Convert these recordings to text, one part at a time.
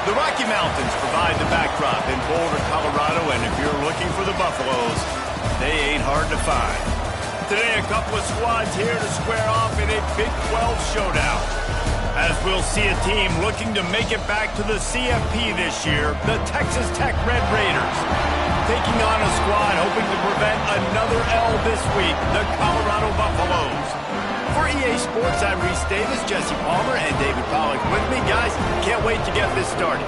The Rocky Mountains provide the backdrop in Boulder, Colorado, and if you're looking for the Buffaloes, they ain't hard to find. Today, a couple of squads here to square off in a Big 12 showdown. As we'll see a team looking to make it back to the CFP this year, the Texas Tech Red Raiders. Taking on a squad hoping to prevent another L this week, the Colorado Buffaloes. For EA Sports, I'm Reese Davis, Jesse Palmer, and David Pollack with me. Guys, can't wait to get this started.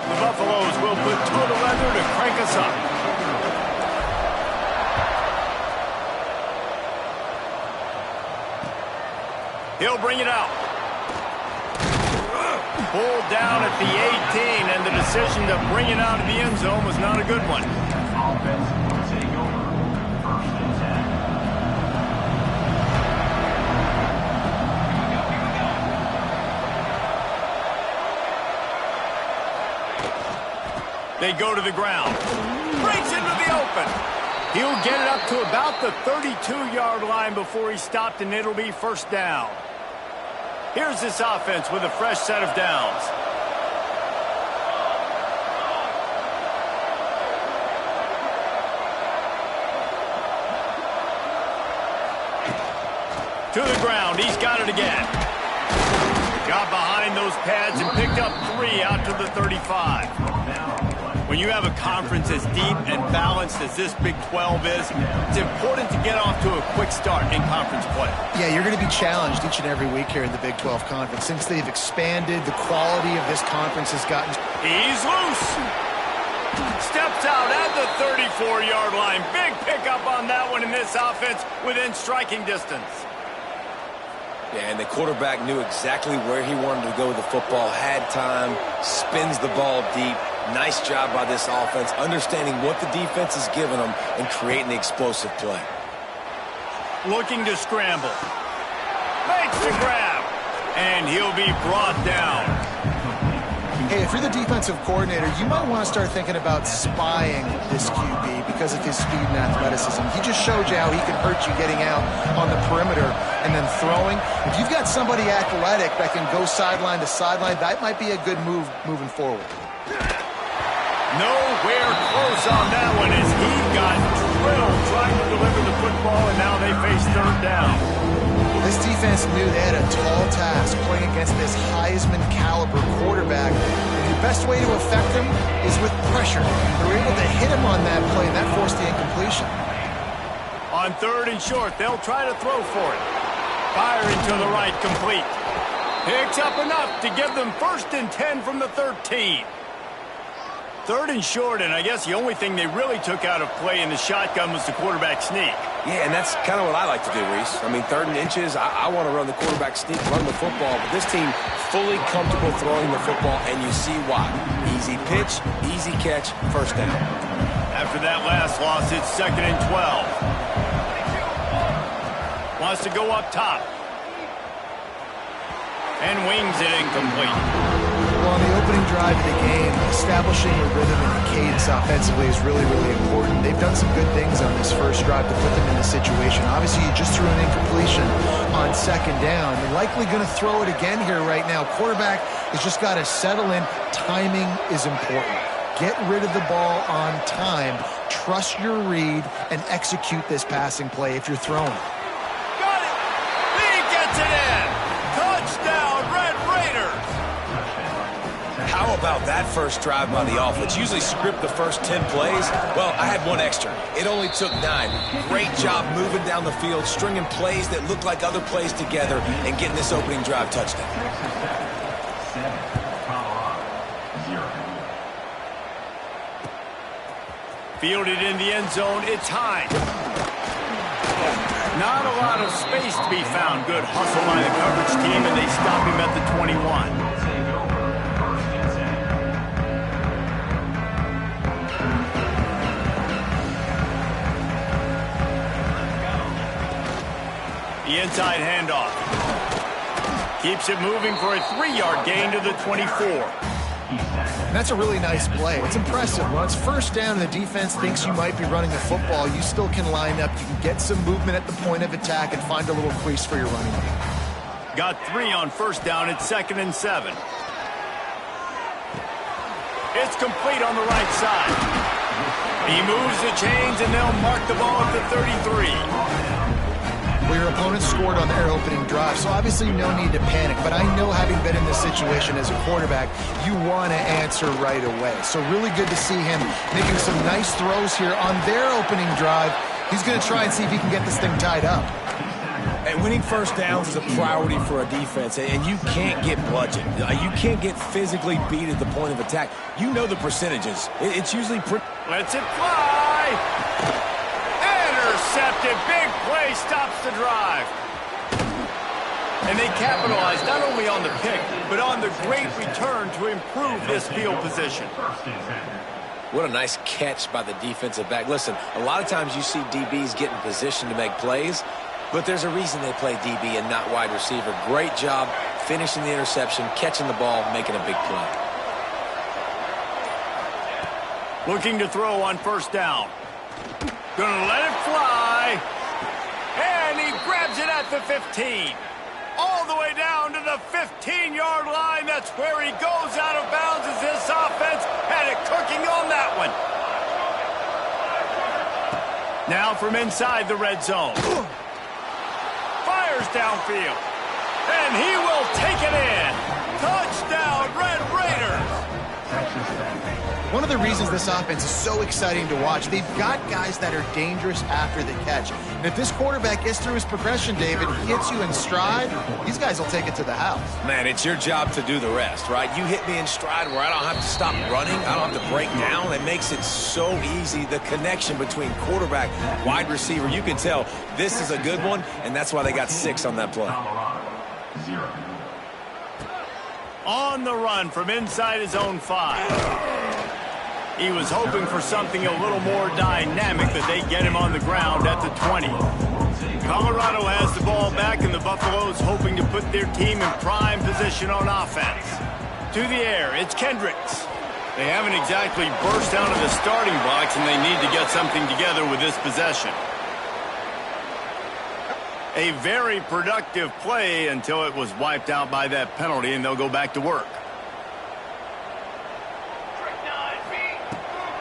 The Buffaloes will put toe to leather to crank us up. He'll bring it out. Pulled down at the 18, and the decision to bring it out of the end zone was not a good one. They go to the ground. Breaks into the open. He'll get it up to about the 32-yard line before he's stopped, and it'll be first down. Here's this offense with a fresh set of downs. To the ground. He's got it again. Got behind those pads and picked up 3 out to the 35. When you have a conference as deep and balanced as this Big 12 is, it's important to get off to a quick start in conference play. Yeah, you're going to be challenged each and every week here in the Big 12 Conference. Since they've expanded, the quality of this conference has gotten... He's loose. Steps out at the 34-yard line. Big pickup on that one in this offense within striking distance. Yeah, and the quarterback knew exactly where he wanted to go with the football, had time, spins the ball deep. Nice job by this offense, understanding what the defense is giving them and creating the explosive play. Looking to scramble. Makes the grab. And he'll be brought down. Hey, if you're the defensive coordinator, you might want to start thinking about spying this QB because of his speed and athleticism. He just showed you how he can hurt you getting out on the perimeter and then throwing. If you've got somebody athletic that can go sideline to sideline, that might be a good move moving forward. Nowhere close on that one as he got drilled trying to deliver the football, and now they face third down. This defense knew they had a tall task playing against this Heisman-caliber quarterback. And the best way to affect him is with pressure. They were able to hit him on that play, and that forced the incompletion. On third and short, they'll try to throw for it. Firing to the right, complete. Picks up enough to give them 1st and 10 from the 13. Third and short, and I guess the only thing they really took out of play in the shotgun was the quarterback sneak. Yeah, and that's kind of what I like to do, Reese. I mean, 3rd and inches, I want to run the quarterback sneak, run the football, but this team fully comfortable throwing the football, and you see why. Easy pitch, easy catch, first down. After that last loss, it's 2nd and 12. Wants to go up top. And wings it incomplete. Well, on the opening drive of the game, establishing a rhythm and a cadence offensively is really, really important. They've done some good things on this first drive to put them in this situation. Obviously, you just threw an incompletion on 2nd down. They're likely going to throw it again here right now. Quarterback has just got to settle in. Timing is important. Get rid of the ball on time. Trust your read and execute this passing play if you're throwing. Got it! He gets it in! Touchdown, Red Raiders! How about that first drive by the offense? Usually script the first 10 plays. Well, I had one extra. It only took 9. Great job moving down the field, stringing plays that look like other plays together, and getting this opening drive touchdown. Fielded in the end zone, it's Hyde. Not a lot of space to be found. Good hustle by the coverage team, and they stop him at the 21. The inside handoff. Keeps it moving for a 3-yard gain to the 24. And that's a really nice play. It's impressive. When it's first down and the defense thinks you might be running the football, you still can line up. You can get some movement at the point of attack and find a little crease for your running back. Got 3 on first down. It's 2nd and 7. It's complete on the right side. He moves the chains, and they'll mark the ball at the 33. Well, your opponent scored on their opening drive, so obviously no need to panic. But I know, having been in this situation as a quarterback, you want to answer right away. So really good to see him making some nice throws here on their opening drive. He's going to try and see if he can get this thing tied up. And winning first downs is a priority for a defense, and you can't get bludgeoned. You can't get physically beat at the point of attack. You know the percentages. It's usually pretty... Lets it fly. Intercepted. Big play stops the drive. And they capitalize not only on the pick, but on the great return to improve this field position. What a nice catch by the defensive back. Listen, a lot of times you see DBs get in position to make plays, but there's a reason they play DB and not wide receiver. Great job finishing the interception, catching the ball, making a big play. Looking to throw on first down. Gonna let it fly. And he grabs it at the 15. All the way down to the 15-yard line. That's where he goes out of bounds as this offense had it cooking on that one. Now from inside the red zone. Fires downfield. And he will take it in. Touchdown, Red Raiders. One of the reasons this offense is so exciting to watch, they've got guys that are dangerous after the catch. And if this quarterback gets through his progression, David, hits you in stride, these guys will take it to the house. Man, it's your job to do the rest, right? You hit me in stride where I don't have to stop running. I don't have to break down. It makes it so easy. The connection between quarterback, wide receiver, you can tell this is a good one, and that's why they got 6 on that play. On the run from inside his own 5. He was hoping for something a little more dynamic, that they get him on the ground at the 20. Colorado has the ball back, and the Buffaloes hoping to put their team in prime position on offense. To the air, it's Kendricks. They haven't exactly burst out of the starting blocks, and they need to get something together with this possession. A very productive play until it was wiped out by that penalty, and they'll go back to work.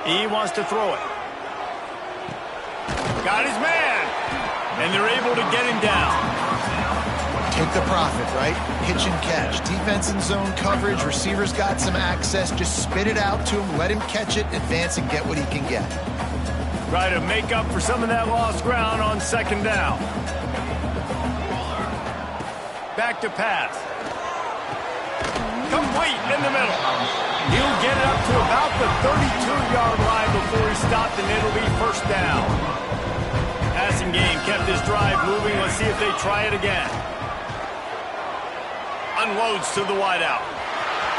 He wants to throw it. Got his man. And they're able to get him down. Take the profit, right? Pitch and catch. Defense in zone coverage. Receivers got some access. Just spit it out to him. Let him catch it, advance, and get what he can get. Try to make up for some of that lost ground on second down. Back to pass. Complete in the middle. He'll get it up to about the 32-yard line before he stopped, and it'll be first down. Passing game kept his drive moving. Let's see if they try it again. Unloads to the wideout.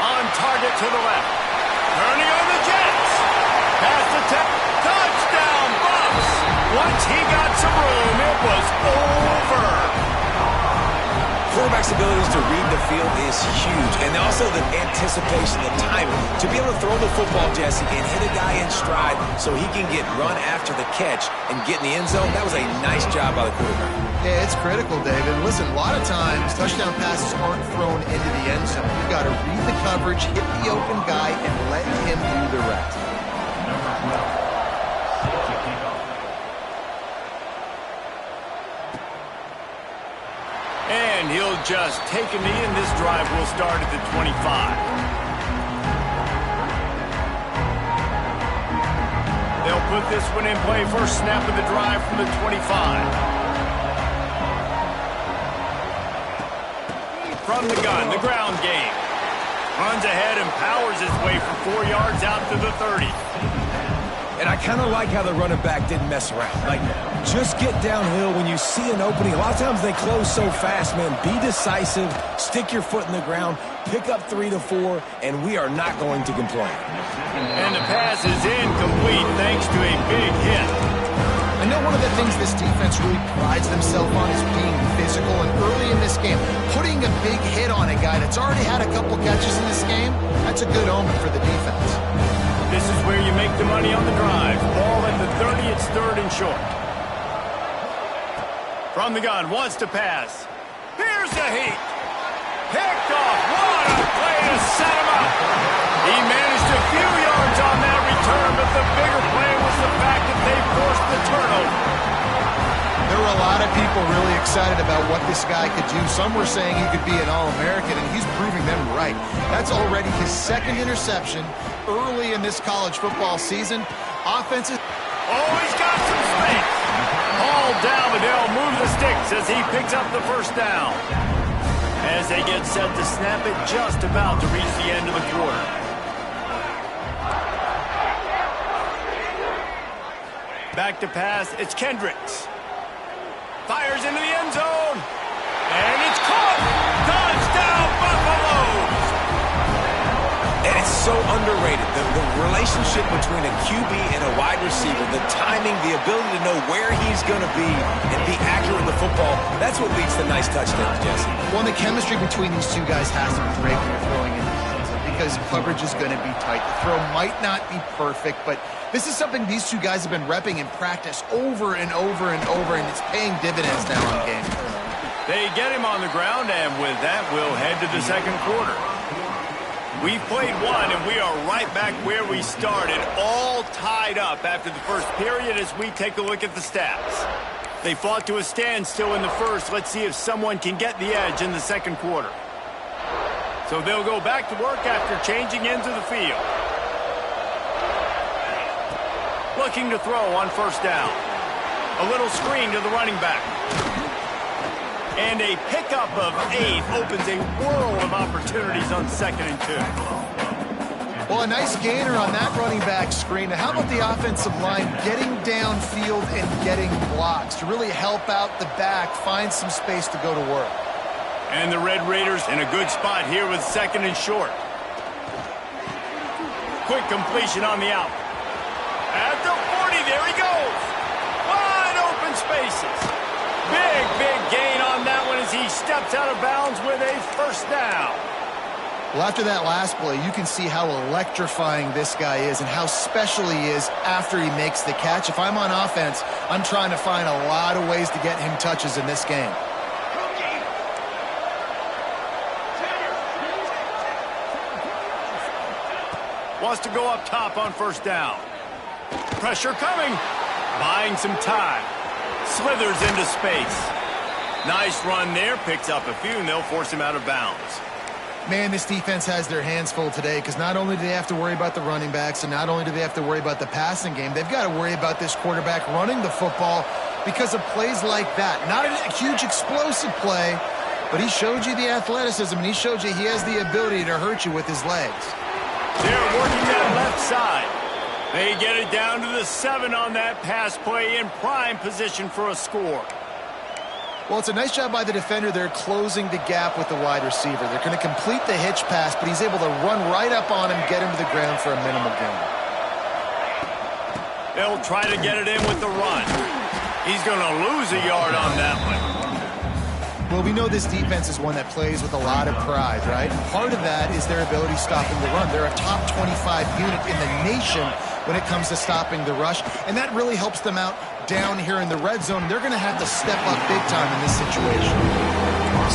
On target to the left. Turning on the Jets. Pass attempt. Touchdown, Bucks. Once he got some room, it was over. Quarterback's abilities to read the field is huge, and also the anticipation, the timing. To be able to throw the football, Jesse, and hit a guy in stride so he can get run after the catch and get in the end zone, that was a nice job by the quarterback. Yeah, it's critical, David. Listen, a lot of times touchdown passes aren't thrown into the end zone. You've got to read the coverage, hit the open guy, and let him do the rest. And he'll just take a knee, and this drive will start at the 25. They'll put this one in play. First snap of the drive from the 25. From the gun, the ground game. Runs ahead and powers his way for 4 yards out to the 30. And I kind of like how the running back didn't mess around. Like, just get downhill when you see an opening. A lot of times they close so fast, man. Be decisive, stick your foot in the ground, pick up 3 to 4, and we are not going to complain. And the pass is incomplete thanks to a big hit. I know one of the things this defense really prides themselves on is being physical, and early in this game, putting a big hit on a guy that's already had a couple catches in this game, that's a good omen for the defense. This is where you make the money on the drive. Ball at the 30, it's 3rd and short. From the gun, wants to pass. Here's a heat. Picked off. What a play to set him up. He managed a few yards on that return, but the bigger play was the fact that they forced the turnover. There were a lot of people really excited about what this guy could do. Some were saying he could be an All-American, and he's proving them right. That's already his 2nd interception early in this college football season. Offensive. Oh, he's got some space. All down, Liddell moves the sticks as he picks up the 1st down. As they get set to snap it, just about to reach the end of the quarter. Back to pass, it's Kendricks. Fires into the end zone. And it's caught. Touchdown, Buffaloes. And it's so underrated. The relationship between a QB and a wide receiver, the timing, the ability to know where he's going to be and be accurate with the football, that's what leads to nice touchdowns, Jesse. Well, the chemistry between these two guys has to be great when you're throwing in the season because coverage is going to be tight. The throw might not be perfect, but this is something these two guys have been repping in practice over and over and over, and it's paying dividends now in game. They get him on the ground, and with that, we'll head to the 2nd quarter. We've played one, and we are right back where we started, all tied up after the 1st period as we take a look at the stats. They fought to a standstill in the 1st. Let's see if someone can get the edge in the 2nd quarter. So they'll go back to work after changing into the field. Looking to throw on 1st down. A little screen to the running back. And a pickup of 8 opens a world of opportunities on 2nd and 2. Well, a nice gainer on that running back screen. Now, how about the offensive line getting downfield and getting blocks to really help out the back, find some space to go to work? And the Red Raiders in a good spot here with 2nd and short. Quick completion on the out. At the 40, there he goes. Wide open spaces. Big gain on that one as he steps out of bounds with a 1st down. Well, after that last play, you can see how electrifying this guy is and how special he is after he makes the catch. If I'm on offense, I'm trying to find a lot of ways to get him touches in this game. Wants to go up top on 1st down. Pressure coming. Buying some time. Slithers into space. Nice run there. Picks up a few, and they'll force him out of bounds. Man, this defense has their hands full today because not only do they have to worry about the running backs and not only do they have to worry about the passing game, they've got to worry about this quarterback running the football because of plays like that. Not a huge explosive play, but he showed you the athleticism, and he showed you he has the ability to hurt you with his legs. They're working that left side. They get it down to the 7 on that pass play in prime position for a score. Well, it's a nice job by the defender. They're closing the gap with the wide receiver. They're going to complete the hitch pass, but he's able to run right up on him, get him to the ground for a minimal gain. They'll try to get it in with the run. He's going to lose a yard on that one. Well, we know this defense is one that plays with a lot of pride, right? And part of that is their ability stopping the run. They're a top 25 unit in the nation when it comes to stopping the rush, and that really helps them out down here in the red zone. They're going to have to step up big time in this situation.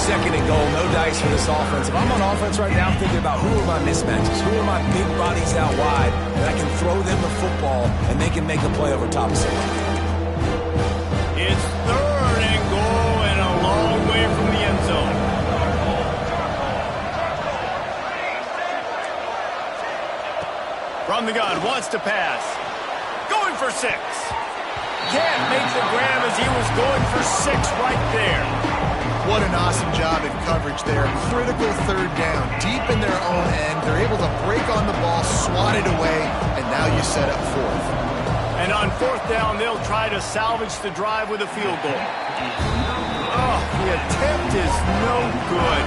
2nd and goal, no dice for this offense. If I'm on offense right now, I'm thinking about who are my mismatches, who are my big bodies out wide, that I can throw them the football, and they can make a play over top of somebody. It's 3rd and goal and a long way from the end zone. From the gun, wants to pass. Going for 6. Can't make the grab as he was going for 6 right there. What an awesome job in coverage there. Critical 3rd down. Deep in their own end. They're able to break on the ball, swat it away, and now you set up 4th. And on 4th down, they'll try to salvage the drive with a field goal. Oh, the attempt is no good.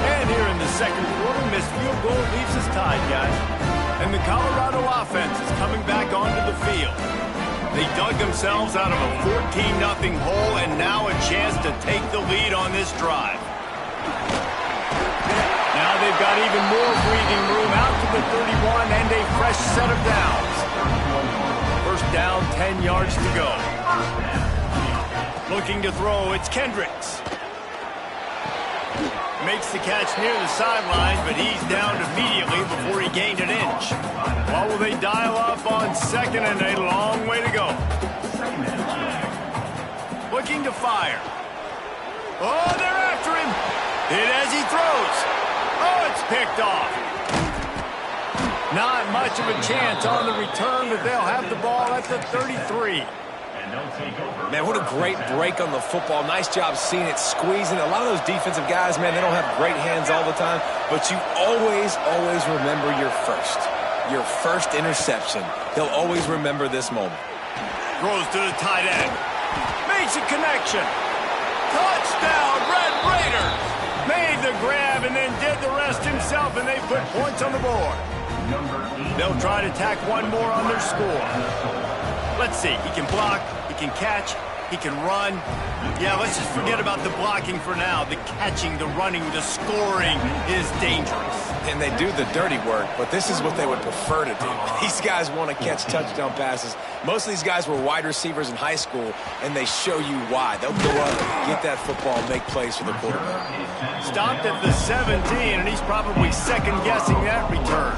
And here in the 2nd quarter, missed field goal leaves us tied, guys. And the Colorado offense is coming back onto the field. They dug themselves out of a 14-0 hole and now a chance to take the lead on this drive. got even more breathing room out to the 31 and a fresh set of downs. First down, 10 yards to go. Looking to throw, it's Kendricks. Makes the catch near the sideline, but he's down immediately before he gained an inch. What will they dial up on second and a long way to go? Looking to fire. Oh, they're after him. Hit as he throws. Oh, it's picked off. Not much of a chance on the return, but they'll have the ball at the 33. Man, what a great break on the football. Nice job seeing it, squeezing. A lot of those defensive guys, man, they don't have great hands all the time, but you always remember your first interception. They'll always remember this moment. Throws to the tight end. Makes a connection. Touchdown, Red Raiders! Made the grab and then did the rest himself, and they put points on the board. They'll try to tack one more on their score. Let's see. He can block, he can catch, he can run. Yeah, let's just forget about the blocking for now. The catching, the running, the scoring is dangerous. And they do the dirty work, but this is what they would prefer to do. These guys want to catch touchdown passes. Most of these guys were wide receivers in high school, and they show you why. They'll go up, get that football, make plays for the quarterback. Stopped at the 17, and he's probably second-guessing that return.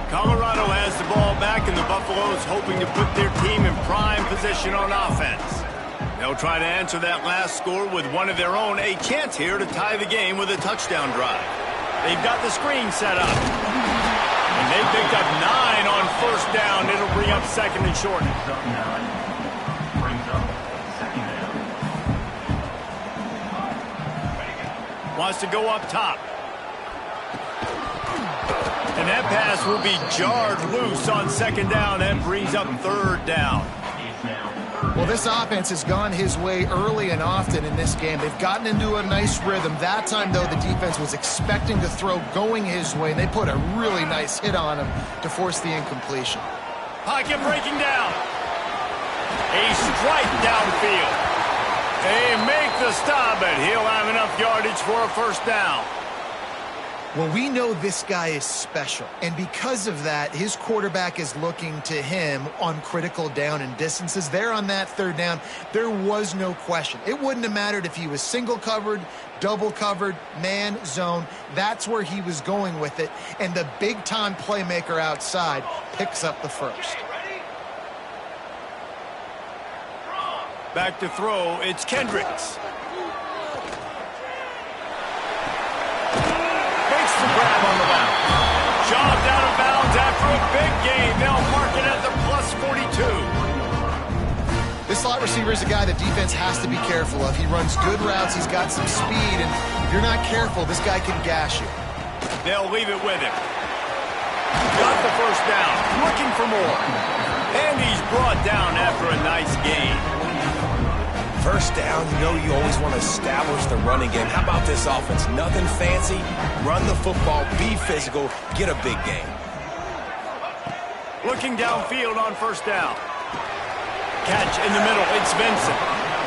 Colorado has the ball back, and the Buffaloes hoping to put their team in prime position on offense. They'll try to answer that last score with one of their own, a chance here to tie the game with a touchdown drive. They've got the screen set up. And they picked up 9 on first down. It'll bring up second and short. Wants to go up top. And that pass will be jarred loose on second down. That brings up third down. Well, this offense has gone his way early and often in this game. They've gotten into a nice rhythm. That time, though, the defense was expecting to throw going his way. And they put a really nice hit on him to force the incompletion. Pocket breaking down. A strike downfield. They make the stop, but he'll have enough yardage for a first down. Well, we know this guy is special, and because of that, his quarterback is looking to him on critical down and distances. There on that third down, there was no question. It wouldn't have mattered if he was single covered, double covered, man, zone. That's where he was going with it, and the big-time playmaker outside picks up the first. Back to throw, it's Kendricks. The grab on the left. Shoved out of bounds after a big gain. They'll mark it at the plus 42. This slot receiver is a guy the defense has to be careful of. He runs good routes. He's got some speed, and if you're not careful, this guy can gash you. They'll leave it with him. Got the first down. Looking for more. And he's brought down after a nice gain. First down, you know you always want to establish the running game. How about this offense? Nothing fancy. Run the football, be physical, get a big gain. Looking downfield on first down. Catch in the middle, it's Vincent.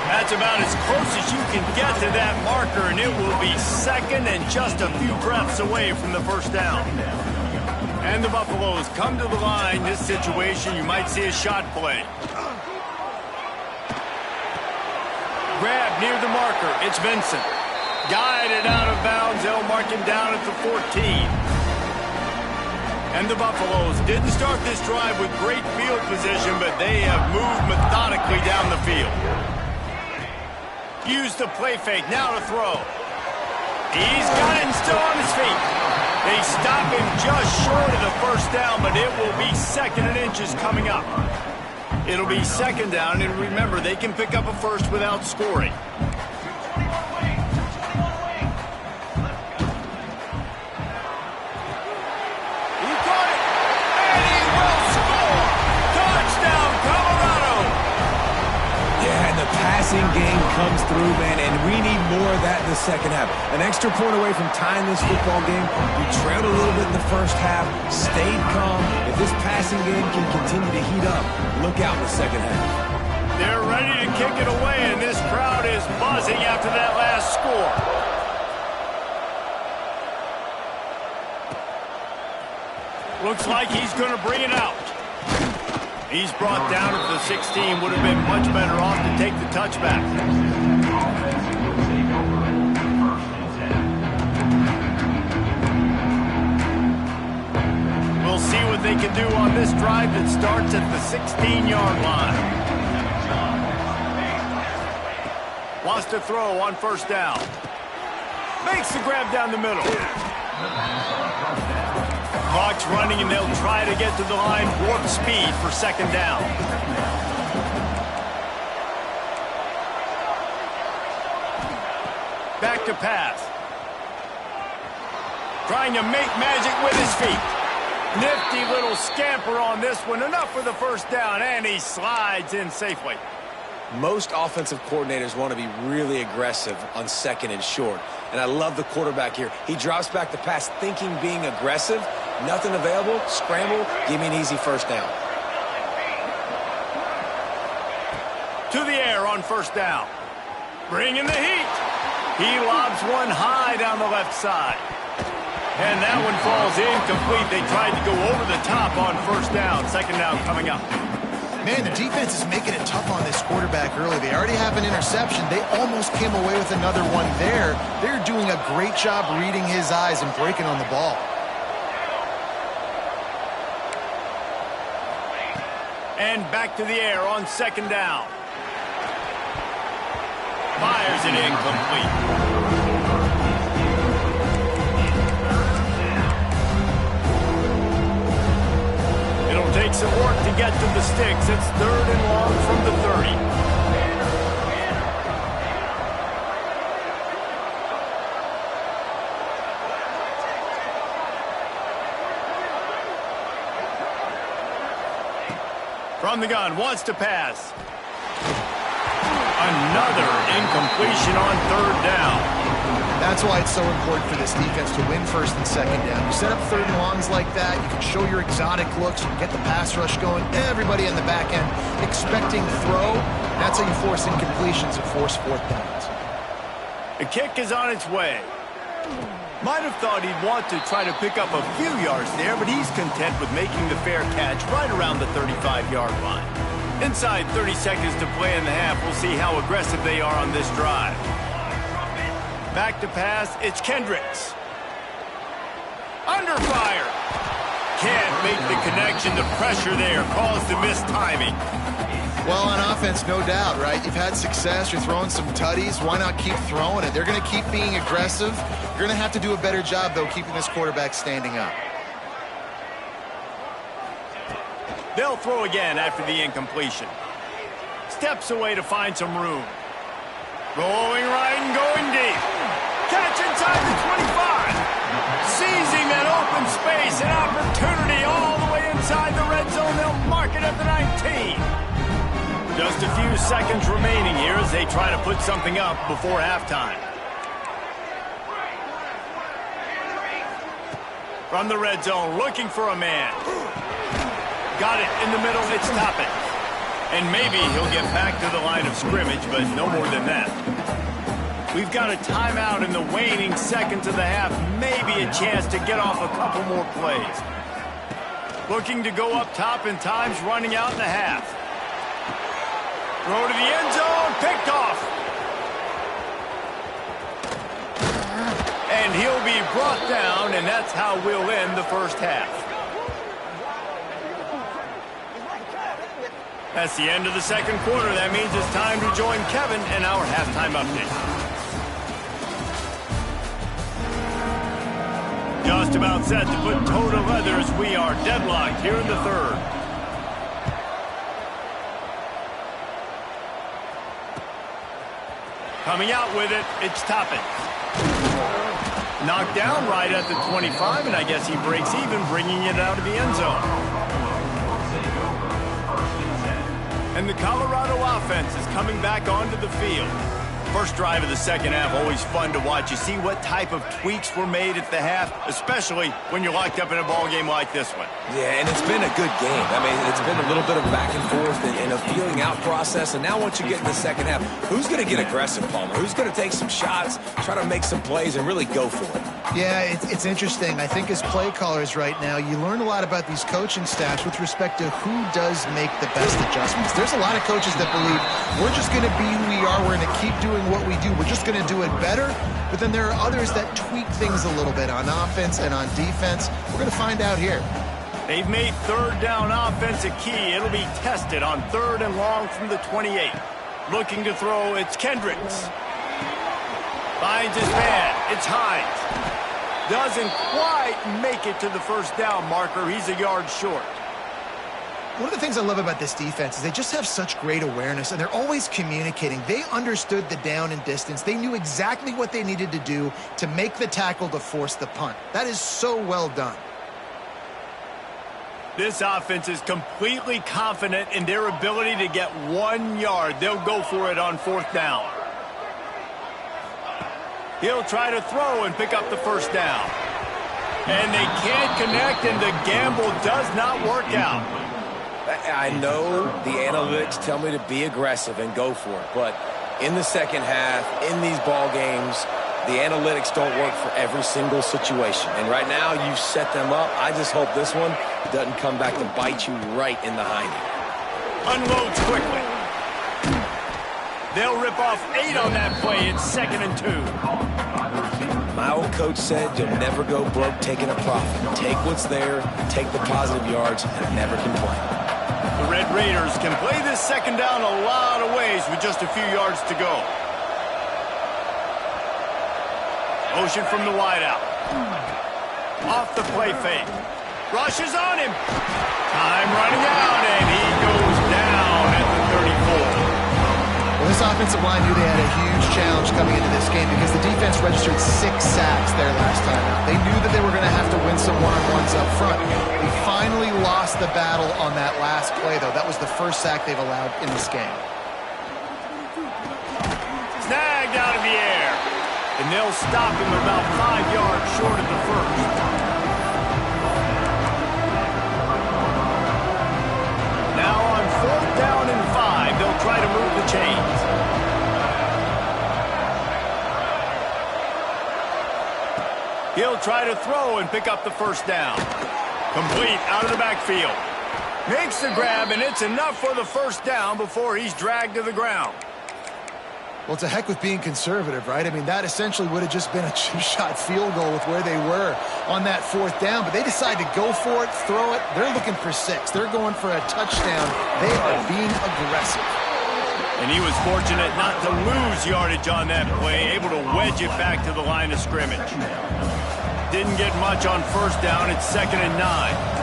That's about as close as you can get to that marker, and it will be second and just a few breaths away from the first down. And the Buffaloes come to the line. This situation, you might see a shot play. Grab near the marker. It's Vincent. Guided out of bounds. They'll mark him down at the 14. And the Buffaloes didn't start this drive with great field position, but they have moved methodically down the field. Use the play fake. Now to throw. He's got it and still on his feet. They stop him just short of the first down, but it will be second and inches coming up. It'll be second down, and remember, they can pick up a first without scoring. He got it, and he will score! Touchdown, Colorado! Yeah, and the passing game comes through, man, and we need more of that in the second half. An extra point away from tying this football game. We trailed a little bit in the first half, stayed calm. If this passing game can continue to heat up, look out in the second half. They're ready to kick it away, and this crowd is buzzing after that last score. Looks like he's going to bring it out. He's brought down at the 16. Would have been much better off to take the touchback. We'll see what they can do on this drive that starts at the 16-yard line. Wants to throw on first down. Makes the grab down the middle. Clock's running, and they'll try to get to the line warp speed for second down. Back to pass. Trying to make magic with his feet. Nifty little scamper on this one. Enough for the first down, and he slides in safely. Most offensive coordinators want to be really aggressive on second and short. And I love the quarterback here. He drops back the pass thinking being aggressive. Nothing available. Scramble. Give me an easy first down. To the air on first down. Bringing the heat. He lobs one high down the left side. And that one falls incomplete. They tried to go over the top on first down. Second down coming up. Man, the defense is making it tough on this quarterback early. They already have an interception. They almost came away with another one there. They're doing a great job reading his eyes and breaking on the ball. And back to the air on second down. Fires it incomplete. It'll take some work to get to the sticks. It's third and long from the 30. From the gun, wants to pass. Another incompletion on third down. That's why it's so important for this defense to win first and second down. You set up third and longs like that, you can show your exotic looks, you can get the pass rush going, everybody on the back end expecting throw. That's how you force incompletions and force fourth downs. The kick is on its way. Might have thought he'd want to try to pick up a few yards there, but he's content with making the fair catch right around the 35-yard line. Inside 30 seconds to play in the half, we'll see how aggressive they are on this drive. Back to pass, it's Kendricks. Under fire. Can't make the connection. The pressure there caused the missed timing. Well, on offense, no doubt, right? You've had success. You're throwing some tutties. Why not keep throwing it? They're going to keep being aggressive. You're going to have to do a better job, though, keeping this quarterback standing up. They'll throw again after the incompletion. Steps away to find some room. Rolling right and going deep. Catch inside the 25. Seizing that open space, an opportunity all the way inside the red zone. They'll mark it at the 19. Just a few seconds remaining here as they try to put something up before halftime. From the red zone, looking for a man. Got it in the middle, it's Toppin. And maybe he'll get back to the line of scrimmage, but no more than that. We've got a timeout in the waning seconds of the half. Maybe a chance to get off a couple more plays. Looking to go up top, and time's running out in the half. Throw to the end zone, picked off. And he'll be brought down, and that's how we'll end the first half. That's the end of the second quarter. That means it's time to join Kevin in our halftime update. Just about set to put toe to leather as we are deadlocked here in the third. Coming out with it, it's Toppin. Knocked down right at the 25, and I guess he breaks even, bringing it out of the end zone. And the Colorado offense is coming back onto the field. First drive of the second half, always fun to watch. You see what type of tweaks were made at the half, especially when you're locked up in a ball game like this one. Yeah, and it's been a good game. I mean, it's been a little bit of back and forth and a feeling out process. And now once you get in the second half, who's going to get aggressive, Palmer? Who's going to take some shots, try to make some plays, and really go for it? Yeah, it's interesting. I think as play callers right now, you learn a lot about these coaching staffs with respect to who does make the best adjustments. There's a lot of coaches that believe we're just going to be who we are. We're going to keep doing what we do. We're just going to do it better. But then there are others that tweak things a little bit on offense and on defense. We're going to find out here. They've made third down offense a key. It'll be tested on 3rd and long from the 28. Looking to throw, it's Kendricks. Finds his man. It's Hines. Doesn't quite make it to the first down marker. He's a yard short. One of the things I love about this defense is they just have such great awareness, and they're always communicating. They understood the down and distance. They knew exactly what they needed to do to make the tackle to force the punt. That is so well done. This offense is completely confident in their ability to get 1 yard. They'll go for it on 4th down. He'll try to throw and pick up the first down. And they can't connect, and the gamble does not work out. I know the analytics tell me to be aggressive and go for it, but in the second half, in these ball games, the analytics don't work for every single situation. And right now, you've set them up. I just hope this one doesn't come back to bite you right in the hind. Unloads quickly. They'll rip off 8 on that play. It's 2nd and 2. My old coach said you'll never go broke taking a profit. Take what's there, take the positive yards, and never complain. The Red Raiders can play this second down a lot of ways with just a few yards to go. Motion from the wideout. Off the play fake. Rushes on him. Time running out, and he goes down at the 34. Well, this offensive line knew they had a huge challenge coming into this game because the defense registered 6 sacks there last time out. They knew that they were going to have to win some one-on-ones up front. They finally lost the battle on that last play, though. That was the first sack they've allowed in this game. Snagged out of the air. And they'll stop him about 5 yards short of the first. Now on 4th down and 5, they'll try to move the chains. He'll try to throw and pick up the first down. Complete out of the backfield. Makes the grab, and it's enough for the first down before he's dragged to the ground. Well, it's a heck with being conservative, right? I mean, that essentially would have just been a chip-shot field goal with where they were on that 4th down. But they decided to go for it, throw it. They're looking for 6. They're going for a touchdown. They are being aggressive. And he was fortunate not to lose yardage on that play, able to wedge it back to the line of scrimmage. Didn't get much on first down. It's 2nd and 9.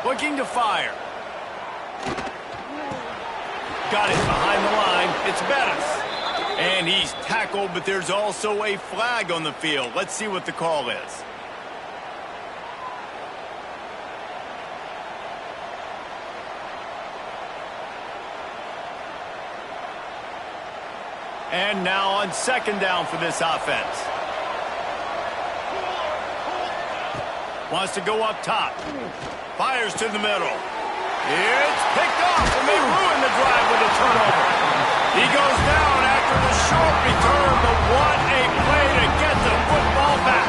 Looking to fire. Got it behind the line. It's Bettis. And he's tackled, but there's also a flag on the field. Let's see what the call is. And now on 2nd down for this offense. Wants to go up top. Fires to the middle. It's picked off, and they ruin the drive with a turnover. He goes down after the short return, but what a play to get the football back.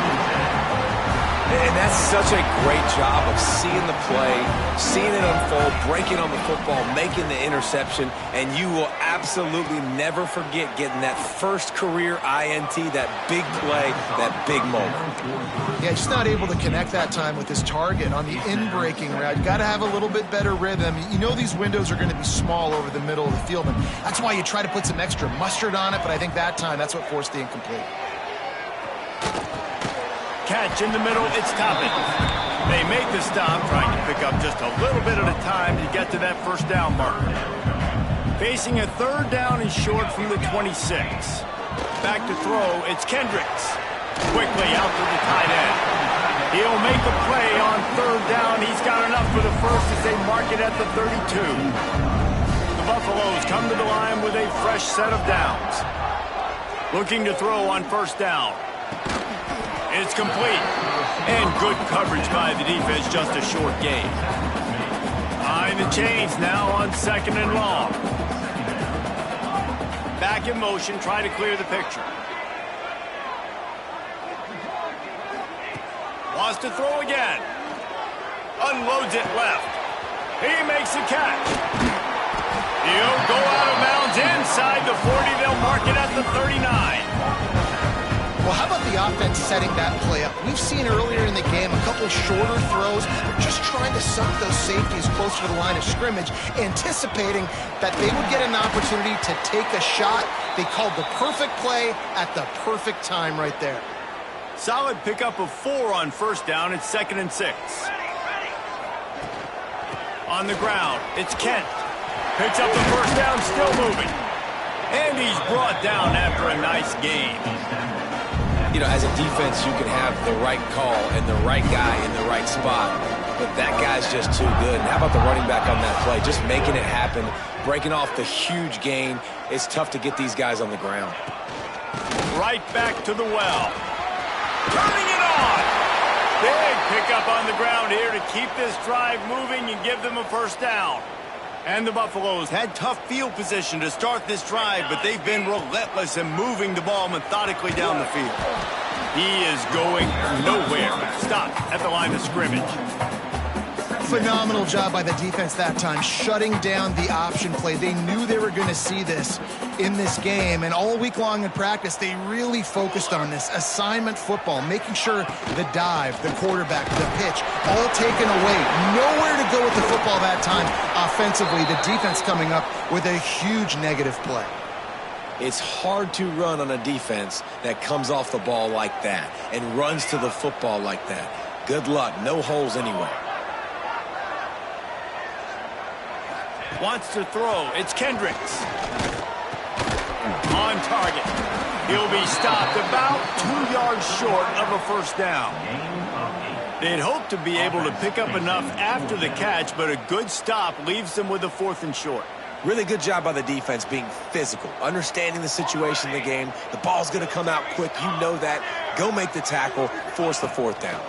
And that's such a great job of seeing the play, seeing it unfold, breaking on the football, making the interception, and you will absolutely never forget getting that first career INT, that big play, that big moment. Yeah, just not able to connect that time with his target on the in-breaking route. You got to have a little bit better rhythm. You know these windows are going to be small over the middle of the field, and that's why you try to put some extra mustard on it, but I think that time that's what forced the incomplete. Catch in the middle, it's Toppin. They make the stop, trying to pick up just a little bit at a time to get to that first down mark. Facing a 3rd down and short from the 26. Back to throw, it's Kendricks. Quickly out to the tight end. He'll make a play on third down. He's got enough for the first as they mark it at the 32. The Buffaloes come to the line with a fresh set of downs. Looking to throw on first down. It's complete. And good coverage by the defense, just a short gain. Behind the chains now on second and long. Back in motion, try to clear the picture. Wants to throw again. Unloads it left. He makes the catch. He'll go out of bounds inside the 40. They'll mark it at the 39. Well, how about the offense setting that play up? We've seen earlier in the game a couple shorter throws. They're just trying to suck those safeties closer to the line of scrimmage, anticipating that they would get an opportunity to take a shot. They called the perfect play at the perfect time right there. Solid pickup of 4 on first down. It's 2nd and 6. On the ground, it's Kent. Picks up the first down, still moving. And he's brought down after a nice gain. You know, as a defense, you can have the right call and the right guy in the right spot, but that guy's just too good. And how about the running back on that play? Just making it happen, breaking off the huge gain. It's tough to get these guys on the ground. Right back to the well. Turning it on. Big pickup on the ground here to keep this drive moving and give them a first down. And the Buffaloes had tough field position to start this drive, but they've been relentless in moving the ball methodically down the field. He is going nowhere. Stop at the line of scrimmage. Phenomenal job by the defense that time, shutting down the option play. They knew they were going to see this in this game, and all week long in practice, they really focused on this assignment football, making sure the dive, the quarterback, the pitch, all taken away. Nowhere to go with the football that time offensively. The defense coming up with a huge negative play. It's hard to run on a defense that comes off the ball like that and runs to the football like that. Good luck. No holes anyway. Wants to throw. It's Kendricks. On target. He'll be stopped about 2 yards short of a first down. They'd hoped to be able to pick up enough after the catch, but a good stop leaves them with a 4th and short. Really good job by the defense being physical, understanding the situation in the game. The ball's going to come out quick. You know that. Go make the tackle. Force the 4th down.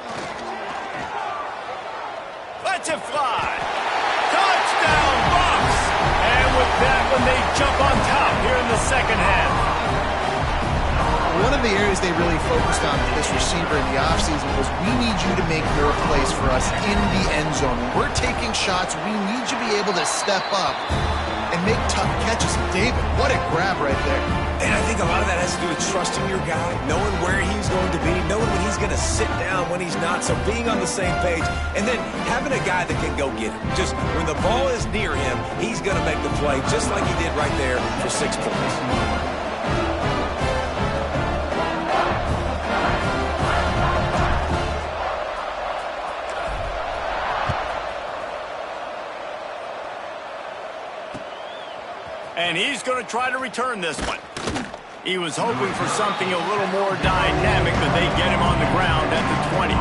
Let's it fly. Touchdown, Bucs! And with that one, they jump on top here in the second half. One of the areas they really focused on with this receiver in the offseason was, we need you to make more plays for us in the end zone. When we're taking shots, we need you to be able to step up and make tough catches. David, what a grab right there. And I think a lot of that has to do with trusting your guy, knowing where he's going to be, knowing when he's going to sit down, when he's not, so being on the same page, and then having a guy that can go get it. Just when the ball is near him, he's going to make the play, just like he did right there for 6 points. And he's going to try to return this one. He was hoping for something a little more dynamic, but they get him on the ground at the 20.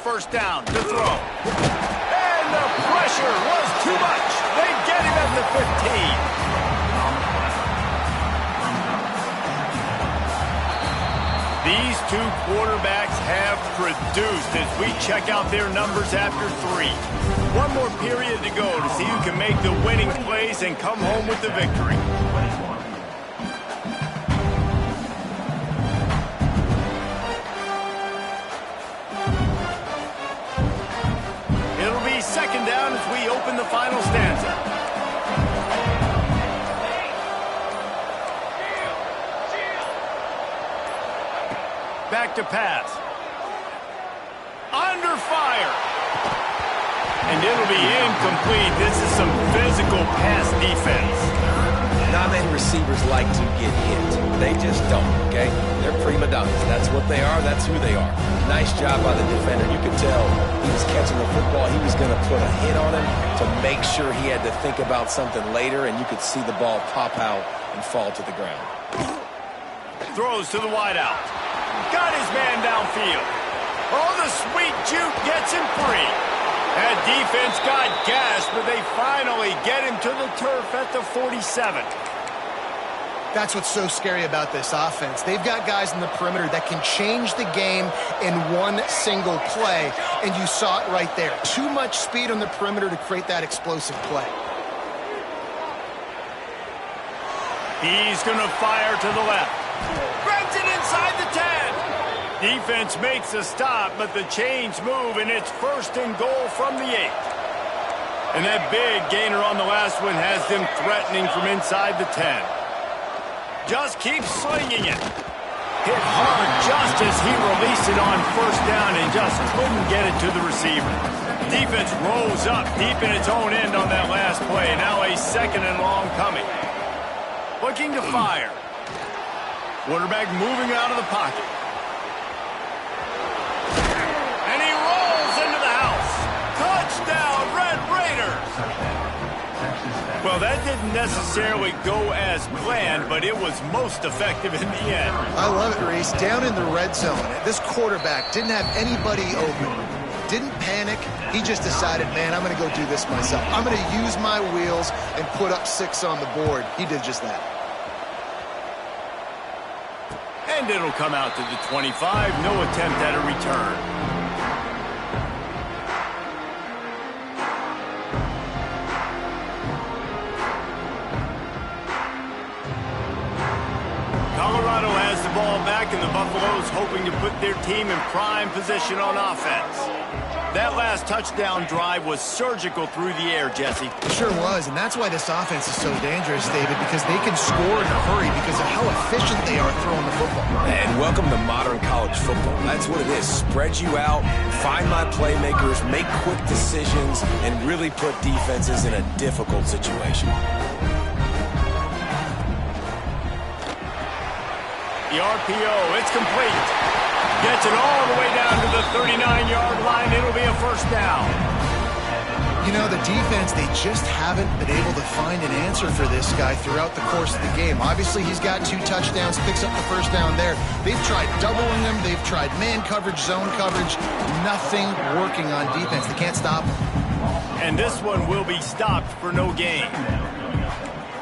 First down to throw. And the pressure was too much. They get him at the 15. These two quarterbacks have produced as we check out their numbers after 3. One more period to go to see who can make the winning plays and come home with the victory. Second down as we open the final stanza. Back to pass. Under fire. And it'll be incomplete. This is some physical pass defense. Non-man receivers like to get hit. They just don't, okay? They're prima donnas. That's what they are. That's who they are. Nice job by the defender. You could tell he was catching the football. He was going to put a hit on him to make sure he had to think about something later, and you could see the ball pop out and fall to the ground. Throws to the wideout. Got his man downfield. Oh, the sweet juke gets him free. That defense got gashed, but they finally get him to the turf at the 47. That's what's so scary about this offense. They've got guys in the perimeter that can change the game in one single play, and you saw it right there. Too much speed on the perimeter to create that explosive play. He's going to fire to the left. Grabs it inside the 10. Defense makes a stop, but the chains move, and it's 1st and goal from the 8. And that big gainer on the last one has them threatening from inside the 10. Just keeps slinging it. Hit hard just as he released it on 1st down and just couldn't get it to the receiver. Defense rolls up deep in its own end on that last play. Now a 2nd and long coming. Looking to fire. Quarterback moving out of the pocket. And he rolls into the house. Touchdown, Red Raiders. Well, that didn't necessarily go as planned, but it was most effective in the end. I love it, Reese. Down in the red zone, this quarterback didn't have anybody open. Didn't panic. He just decided, man, I'm going to go do this myself. I'm going to use my wheels and put up 6 on the board. He did just that. And it'll come out to the 25. No attempt at a return. Colorado has the ball back, and the Buffaloes hoping to put their team in prime position on offense. That last touchdown drive was surgical through the air, Jesse. It sure was, and that's why this offense is so dangerous, David, because they can score in a hurry because of how efficient they are throwing the football. And welcome to modern college football. That's what it is. Spread you out, find my playmakers, make quick decisions, and really put defenses in a difficult situation. The RPO, it's complete. Gets it all the way down to the 39-yard line. It'll be a 1st down. You know, the defense, they just haven't been able to find an answer for this guy throughout the course of the game. Obviously, he's got 2 touchdowns, picks up the 1st down there. They've tried doubling him. They've tried man coverage, zone coverage. Nothing working on defense. They can't stop him. And this one will be stopped for no gain.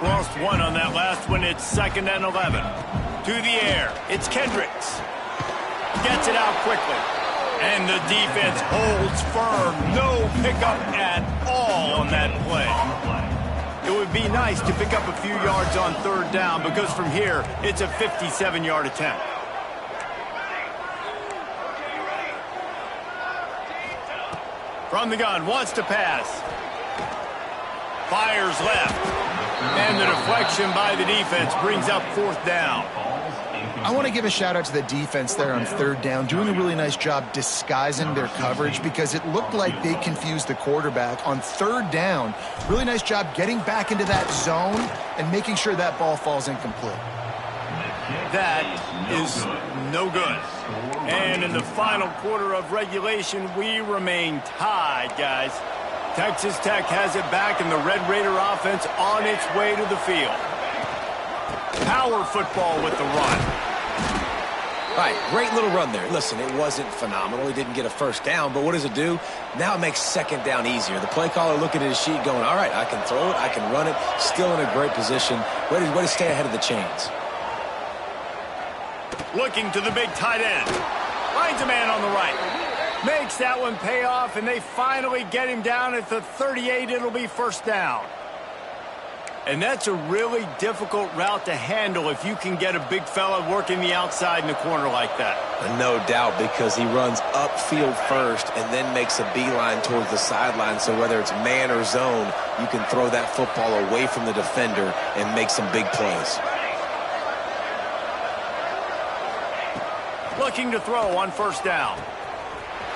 Lost 1 on that last one. It's 2nd and 11. To the air. It's Kendricks. Gets it out quickly. And the defense holds firm. No pickup at all on that play. It would be nice to pick up a few yards on 3rd down because from here, it's a 57-yard attempt. From the gun, wants to pass. Fires left. And the deflection by the defense brings up 4th down. I want to give a shout-out to the defense there on 3rd down, doing a really nice job disguising their coverage because it looked like they confused the quarterback. On 3rd down, really nice job getting back into that zone and making sure that ball falls incomplete. That is no good. And in the final quarter of regulation, we remain tied, guys. Texas Tech has it back, and the Red Raider offense on its way to the field. Power football with the run. All right, great little run there. Listen, it wasn't phenomenal. He didn't get a 1st down, but what does it do? Now it makes 2nd down easier. The play caller looking at his sheet going, all right, I can throw it, I can run it, still in a great position. Way to stay ahead of the chains. Looking to the big tight end. Finds a man on the right. Makes that one pay off, and they finally get him down at the 38. It'll be 1st down. And that's a really difficult route to handle if you can get a big fella working the outside in the corner like that. No doubt, because he runs upfield first and then makes a beeline towards the sideline. So whether it's man or zone, you can throw that football away from the defender and make some big plays. looking to throw on first down.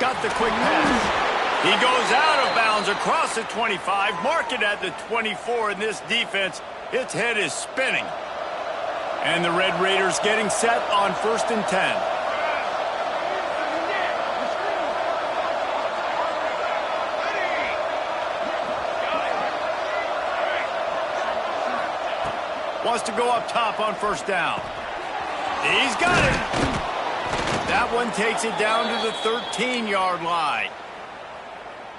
Got the quick pass. He goes out of bounds across the 25, mark it at the 24, and this defense, its head is spinning. And the Red Raiders getting set on 1st and 10. Wants to go up top on first down. He's got it. That one takes it down to the 13-yard line.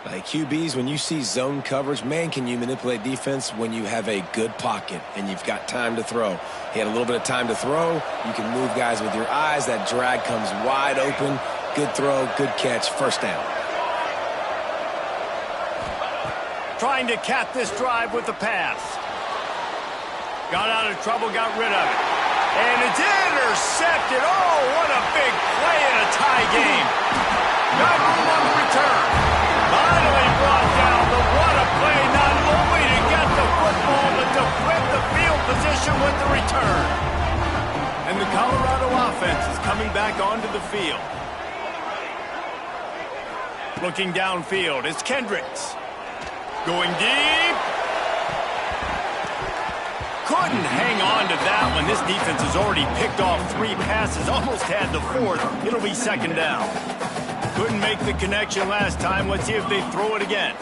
Like QBs, when you see zone coverage, man, can you manipulate defense when you have a good pocket and you've got time to throw. He had a little bit of time to throw. You can move guys with your eyes. That drag comes wide open. Good throw, good catch, first down. Trying to cap this drive with the pass. Got out of trouble, got rid of it. And it's intercepted. Oh, what a big play in a tie game. Got room on the return. Finally brought down, but what a play, not only to get the football, but to flip the field position with the return. And the Colorado offense is coming back onto the field. Looking downfield, it's Kendricks. Going deep. Couldn't hang on to that one. This defense has already picked off 3 passes, almost had the 4th. It'll be second down. Couldn't make the connection last time. Let's see if they throw it again.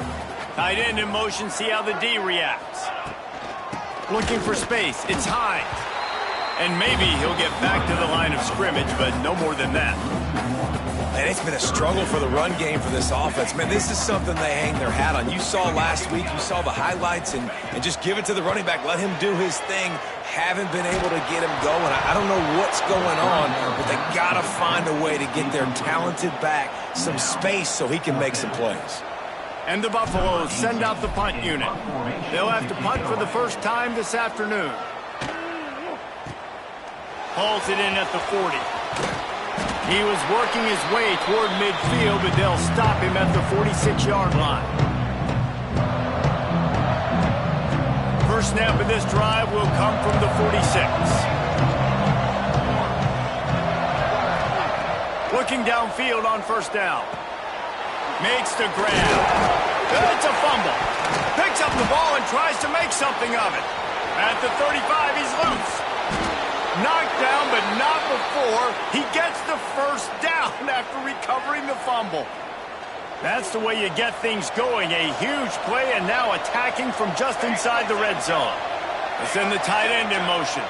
Tight end in motion, see how the D reacts. Looking for space, it's Hines. And maybe he'll get back to the line of scrimmage, but no more than that. And it's been a struggle for the run game for this offense. Man, this is something they hang their hat on. You saw last week, you saw the highlights, and just give it to the running back. Let him do his thing. Haven't been able to get him going. I don't know what's going on, but they got to find a way to get their talented back some space so he can make some plays. And the Buffaloes send out the punt unit. They'll have to punt for the first time this afternoon. Hauls it in at the 40. He was working his way toward midfield, but they'll stop him at the 46-yard line. First snap of this drive will come from the 46. Looking downfield on first down. Makes the grab. It's a fumble. Picks up the ball and tries to make something of it. At the 35, he's loose. Knocked down, but not before he gets the first down after recovering the fumble. That's the way you get things going. A huge play, and now attacking from just inside the red zone. They send the tight end in motion.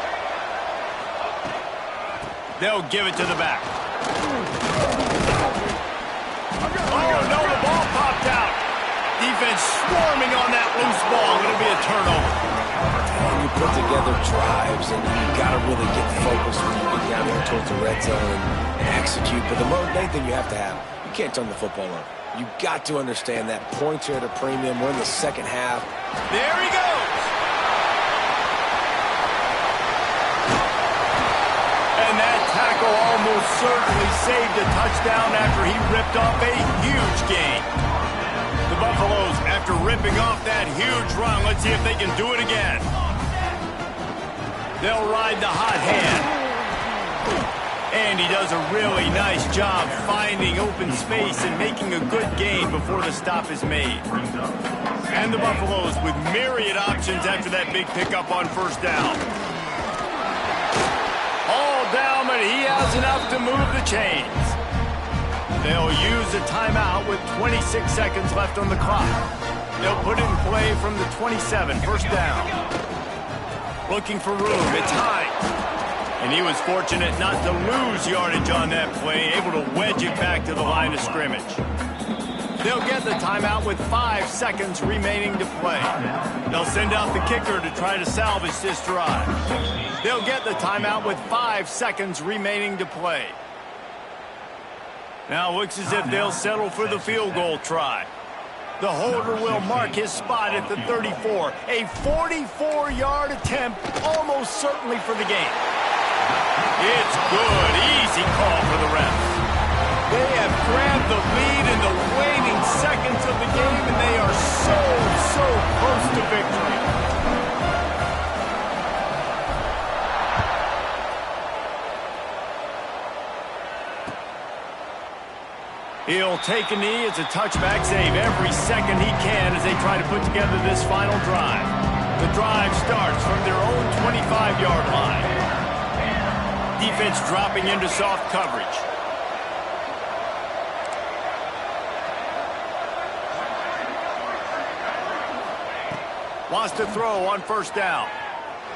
They'll give it to the back. Oh, no, the ball popped out. Defense swarming on that loose ball. It'll be a turnover. And you put together drives, and you got to really get focused when you get down there towards the red zone and execute. But the main thing you have to have, you can't turn the football over. You got to understand that points are at a premium. We're in the second half. There he goes. And that tackle almost certainly saved a touchdown after he ripped off a huge gain. The Buffaloes, after ripping off that huge run, let's see if they can do it again. They'll ride the hot hand. And he does a really nice job finding open space and making a good gain before the stop is made. And the Buffaloes with myriad options after that big pickup on first down. All down, but he has enough to move the chains. They'll use a timeout with 26 seconds left on the clock. They'll put it in play from the 27, first down. Looking for room, it's Hines. And he was fortunate not to lose yardage on that play, able to wedge it back to the line of scrimmage. They'll get the timeout with 5 seconds remaining to play. They'll send out the kicker to try to salvage this drive. They'll get the timeout with 5 seconds remaining to play. Now it looks as if they'll settle for the field goal try. The holder will mark his spot at the 34. A 44-yard attempt, almost certainly for the game. It's good. Easy call for the refs. They have grabbed the lead in the waning seconds of the game, and they are so close to victory. He'll take a knee. It's a touchback save every second he can as they try to put together this final drive. The drive starts from their own 25-yard line. Defense dropping into soft coverage. Wants to throw on first down.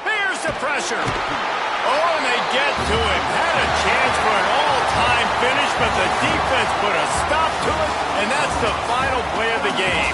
Here's the pressure. Oh, and they get to him. Had a chance for an all-time finish, but the defense put a stop to it, and that's the final play of the game.